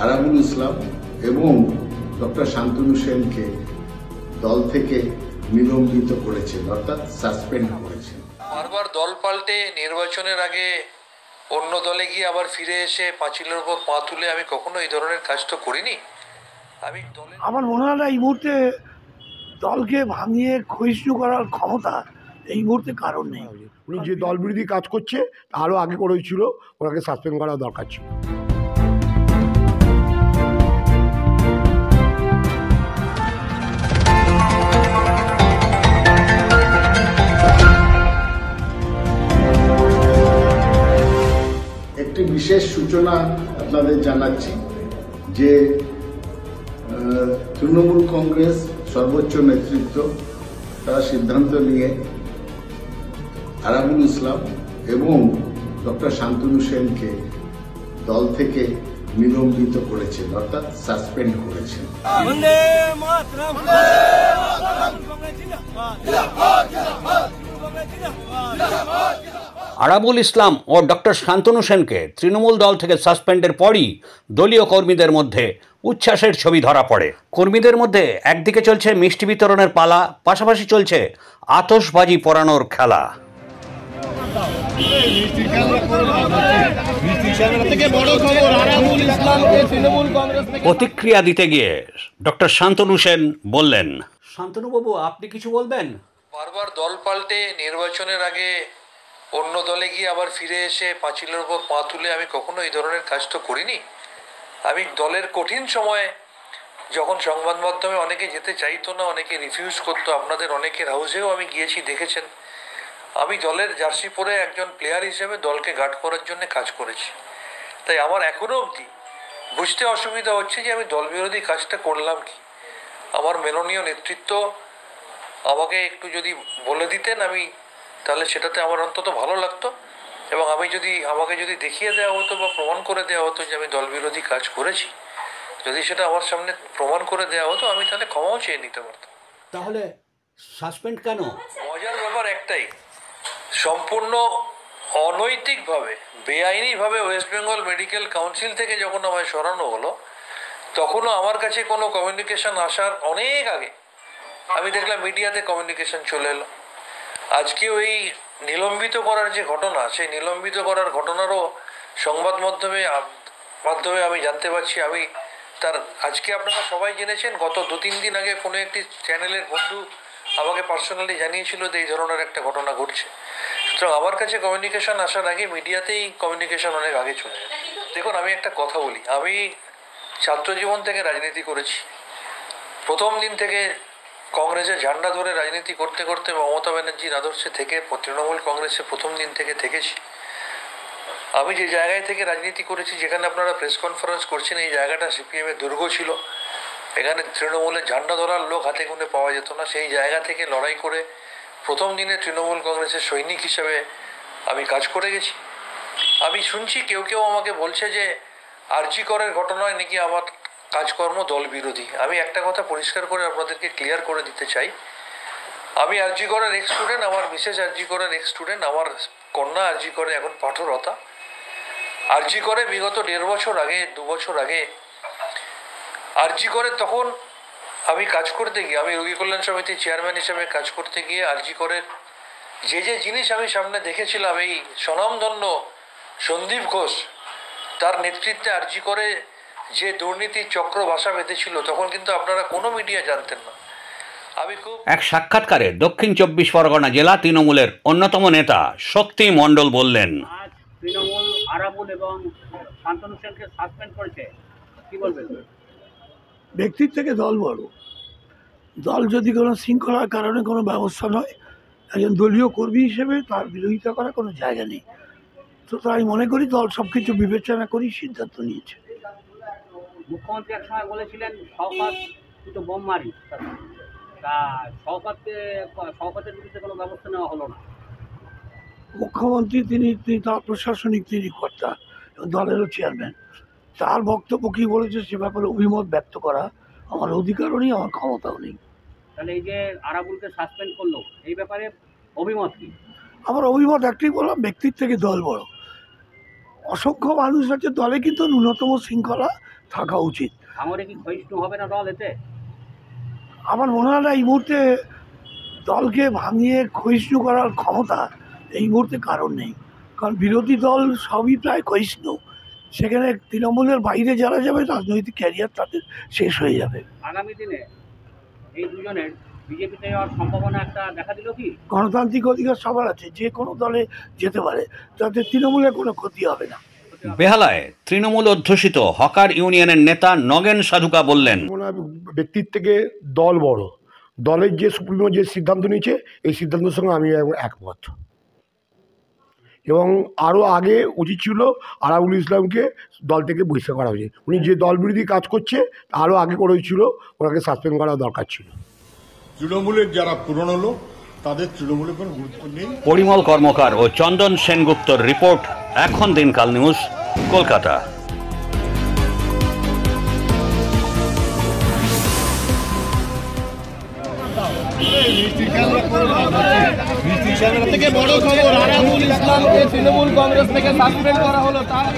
আরাবুল ইসলাম এবং ডক্টর শান্তনু সেনকে দল থেকে নিলম্বিত করেছেন, অর্থাৎ সাসপেন্ড করেছেন। বারবার দল পাল্টে নির্বাচনের আগে অন্য দলে গিয়ে আবার ফিরে এসে পাঁচিলের উপর পা তুলে আমি কখনো এই ধরনের কাজ তো করিনি। আমার মনে হয় না এই মুহূর্তে দলকে ভাঙিয়ে ক্ষয়িষ্ণু করার ক্ষমতা এই মুহূর্তে কারণ নেই। উনি যে দল বিরোধী কাজ করছে আরও আগে করেছিল, ওনাকে সাসপেন্ড করা দরকার ছিল। একটি বিশেষ সূচনা আপনাদের জানাচ্ছি যে তৃণমূল কংগ্রেস সর্বোচ্চ নেতৃত্ব তারা সিদ্ধান্ত নিয়ে আরাবুল ইসলাম এবং ডক্টর শান্তনু সেনকে দল থেকে নিলম্বিত করেছেন, অর্থাৎ সাসপেন্ড করেছেন। আরাবুল ইসলাম ও ডক্টর শান্তনু সেনকে তৃণমূল দল থেকে সাসপেন্ডের পরই দলীয় কর্মীদের মধ্যে উচ্ছ্বাসের ছবি ধরা পড়ে। কর্মীদের মধ্যে একদিকে চলছে মিষ্টি বিতরণের পালা, পাশাপাশি চলছে আতশবাজি পোড়ানোর খেলা। প্রতিক্রিয়া দিতে গিয়ে ডক্টর শান্তনু সেন বললেন, শান্তনুবাবু আপনি কিছু বলবেন? বারবার দল পাল্টে নির্বাচনের আগে অন্য দলে গিয়ে আবার ফিরে এসে পাঁচিলের উপর পা তুলে আমি কখনো এই ধরনের কাজ তো করিনি। আমি দলের কঠিন সময়ে যখন সংবাদ মাধ্যমে অনেকে যেতে চাইতো না, অনেকে রিফিউজ করতো, আপনাদের অনেকের হাউসেও আমি গিয়েছি, দেখেছেন। আমি দলের জার্সি পরে একজন প্লেয়ার হিসেবে দলকে গার্ড করার জন্য কাজ করেছি। তাই আমার এখনো অবধি বুঝতে অসুবিধা হচ্ছে যে আমি দল বিরোধী কাজটা করলাম কি। আমার মেলনীয় নেতৃত্ব আমাকে একটু যদি বলে দিতেন আমি, তাহলে সেটাতে আমার অন্তত ভালো লাগতো, এবং আমাকে যদি দেখিয়ে দেওয়া হতো বা প্রমাণ করে দেওয়া হতো যে আমি দল বিরোধী কাজ করেছি, যদি সেটা আমার সামনে প্রমাণ করে দেওয়া হতো আমি তাহলে ক্ষমাও চেয়ে নিতে পারতাম। তাহলে সাসপেন্ড কেন? মজার ব্যাপার একটাই, সম্পূর্ণ অনৈতিকভাবে বেআইনিভাবে ওয়েস্ট বেঙ্গল মেডিকেল কাউন্সিল থেকে যখন আমায় সরানো হলো, তখনও আমার কাছে কোনো কমিউনিকেশন আসার অনেক আগে আমি দেখলাম মিডিয়াতে কমিউনিকেশন চলে এলো। আজকেও এই নিলম্বিত করার যে ঘটনা, সেই নিলম্বিত করার ঘটনারও সংবাদ মাধ্যমে আমি জানতে পারছি। আজকে আপনারা সবাই জেনেছেন, গত 2-3 দিন আগে কোনো একটি চ্যানেলের বন্ধু আমাকে পার্সোনালি জানিয়েছিল যে এই ধরনের একটা ঘটনা ঘটছে। সুতরাং আমার কাছে কমিউনিকেশন আসার আগে মিডিয়াতেই কমিউনিকেশন অনেক আগে চলে যায়। দেখুন, আমি একটা কথা বলি, আমি ছাত্র জীবন থেকে রাজনীতি করেছি। প্রথম দিন থেকে কংগ্রেসের ঝান্ডা ধরে রাজনীতি করতে করতে মমতা ব্যানার্জির আদর্শে থেকে তৃণমূল কংগ্রেসে প্রথম দিন থেকে থেকেছি। আমি যে জায়গায় থেকে রাজনীতি করেছি, যেখানে আপনারা প্রেস কনফারেন্স করছেন, এই জায়গাটা সিপিএমের দুর্গ ছিল। এখানে তৃণমূলের ঝান্ডা ধরার লোক হাতে গুনে পাওয়া যেত না। সেই জায়গা থেকে লড়াই করে প্রথম দিনে তৃণমূল কংগ্রেসের সৈনিক হিসেবে আমি কাজ করে গেছি। আমি শুনছি কেউ কেউ আমাকে বলছে যে আরজি করের ঘটনায় নাকি আমার কাজকর্ম দল বিরোধী। আমি একটা কথা পরিষ্কার করে আপনাদেরকে ক্লিয়ার করে দিতে চাই, আমি আরজি করের এক্স স্টুডেন্ট, আমার মিসেস আরজি করের এক্স স্টুডেন্ট, আমার কন্যা আরজি করে এখন পাঠরতা। আরজি করে বিগত 1.5 বছর আগে, 2 বছর আগে আরজি করে, তখন আমি কাজ করতে গিয়ে, আমি রোগী কল্যাণ সমিতির চেয়ারম্যান হিসেবে কাজ করতে গিয়ে আরজি করের যে জিনিস আমি সামনে দেখেছিলাম, এই স্বনামধন্য সন্দীপ ঘোষ তার নেতৃত্বে আরজি করে যে দুর্নীতির চক্র বাসা বেঁধেছিল, তখন কিন্তু আপনারা কোনো মিডিয়া জানতেন না। এক সাক্ষাৎকারে দক্ষিণ 24 পরগনা জেলা তৃণমূলের অন্যতম নেতা শক্তি মণ্ডল বললেন, আজ তৃণমূল আরাবুল এবং শান্তনু সেনকে সাসপেন্ড করেছে, কি বলবেন? ব্যক্তির থেকে দল বড়। দল যদি কোনো শৃঙ্খলার কারণে কোনো ব্যবস্থা নয়, একজন দলীয় কর্মী হিসেবে তার বিরোধিতা করার কোনো জায়গা নেই। তো তাই মনে করি দল সব কিছু বিবেচনা করেই সিদ্ধান্ত নিয়েছে। মুখ্যমন্ত্রী এক সময় বলেছিলেন শওকত দুটো বোম মারি, তা শওকতের বিরুদ্ধে কোনো ব্যবস্থা নেওয়া হলো না। মুখ্যমন্ত্রী তিনি তার প্রশাসনিক কর্তা, দলেরও চেয়ারম্যান। তার বক্তব্য কী বলেছে সে ব্যাপারে অভিমত ব্যক্ত করা আমার অধিকারও নেই, আমার ক্ষমতাও নেই। তাহলে এই যে আরাবুলকে সাসপেন্ড করলো, এই ব্যাপারে অভিমত কি? আমার অভিমত একটাই বললাম, ব্যক্তির থেকে দল বড়। অসংখ্য মানুষ আছে দলে, কিন্তু ন্যূনতম শৃঙ্খলা থাকা উচিত। ভাঙরে কি ক্ষয়িষ্ণু হবে না দল এতে? আমার মনে হয় না এই মুহূর্তে দলকে ভাঙিয়ে ক্ষয়িষ্ণু করার ক্ষমতা এই মুহূর্তে কারণ নেই, কারণ বিরোধী দল সবই প্রায় ক্ষয়িষ্ণু। সেখানে তৃণমূলের বাইরে যারা যাবে রাজনৈতিক ক্যারিয়ার তাদের শেষ হয়ে যাবে। আগামী দিনে এই দুজনের বিজেপিতে যাওয়ার সম্ভাবনা একটা দেখা দিল কি? গণতান্ত্রিক অধিকার সবার আছে, যে কোনো দলে যেতে পারে, তাতে তৃণমূলের কোনো ক্ষতি হবে না। বেহালায় তৃণমূল অধ্যুষিত হকার ইউনিয়নের নেতা নগেন সাধুকা বললেন, মনে হয় ব্যক্তির থেকে দল বড়, দলের যে সুপ্রিমো যে সিদ্ধান্ত নিয়েছে এই সিদ্ধান্তের সঙ্গে আমি একমত। এবং আরও আগে উচিত ছিল আরাবুল ইসলামকে দল থেকে বহিষ্কার করা উচিত। উনি যে দল বিরোধী কাজ করছে আরও আগে করেছিল, ওনাকে সাসপেন্ড করা দরকার ছিল। তৃণমূলের যারা পুরনো লোক তাদের তৃণমূলের কোনো গুরুত্ব নেই। পরিমল কর্মকার ও চন্দন সেনগুপ্তর রিপোর্ট, এখন দিনকাল নিউজ, কলকাতা। থেকে বড় খবর, আরাবুল ইসলামকে তৃণমূল কংগ্রেস থেকে সাসপেন্ড করা হলো। তার